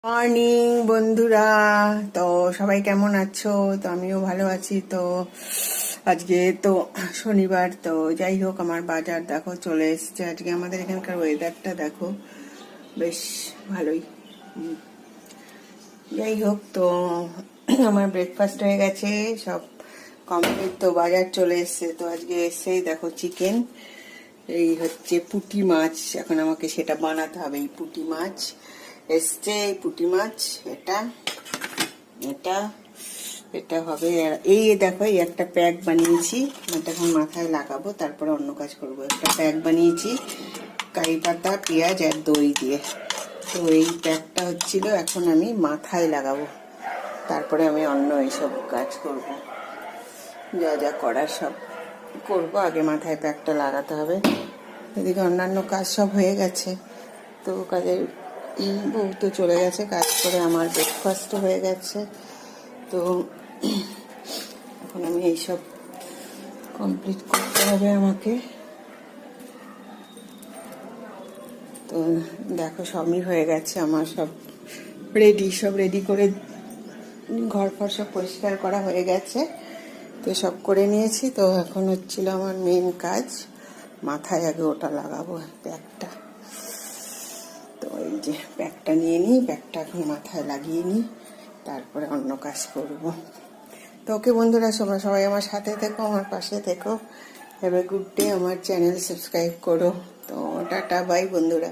Morning বন্ধুরা। তো সবাই কেমন আছো? তো আমিও ভালো আছি। তো আজকে তো শনিবার, তো যাই হোক আমার বাজার দেখো চলে এসছে। আজকে আমাদের এখানকার ওয়েদারটা দেখো বেশ ভালোই। যাই হোক, তো আমার ব্রেকফাস্ট হয়ে গেছে, সব কমপ্লিট। তো বাজার চলে এসছে। তো আজকে এসছেই দেখো চিকেন, এই হচ্ছে পুঁটি মাছ। এখন আমাকে সেটা বানাতে হবে। এই পুঁটি মাছ এসছে, এই পুঁটি মাছ, এটা এটা এটা হবে। এই দেখো, এই একটা প্যাক বানিয়েছি, এটা এখন মাথায় লাগাবো, তারপরে অন্য কাজ করব। একটা প্যাক বানিয়েছি কারি পাতা, পেঁয়াজ আর দই দিয়ে। তো এই প্যাকটা হচ্ছিল, এখন আমি মাথায় লাগাবো, তারপরে আমি অন্য এইসব কাজ করব, যা যা করার সব করব। আগে মাথায় প্যাকটা লাগাতে হবে। এদিকে অন্যান্য কাজ সব হয়ে গেছে। তো কাজের বউ তো চলে গেছে কাজ করে, আমার ব্রেকফাস্টও হয়ে গেছে। তো এখন আমি এইসব কমপ্লিট করতে হবে আমাকে। তো দেখো সবই হয়ে গেছে আমার, সব রেডি করে ঘর ফর সব পরিষ্কার করা হয়ে গেছে। তো সব করে নিয়েছি। তো এখন হচ্ছিল আমার মেন কাজ, মাথায় আগে ওটা লাগাবো প্যাকটা। তো এই যে প্যাকটা নিয়ে নিই, প্যাকটা এখন মাথায় লাগিয়ে নিই, তারপরে অন্য কাজ করব। তো ওকে বন্ধুরা, সবাই আমার সাথে থেকো, আমার পাশে থেকো। Have a good day. আমার চ্যানেল সাবস্ক্রাইব করো। তো টাটা বাই বন্ধুরা।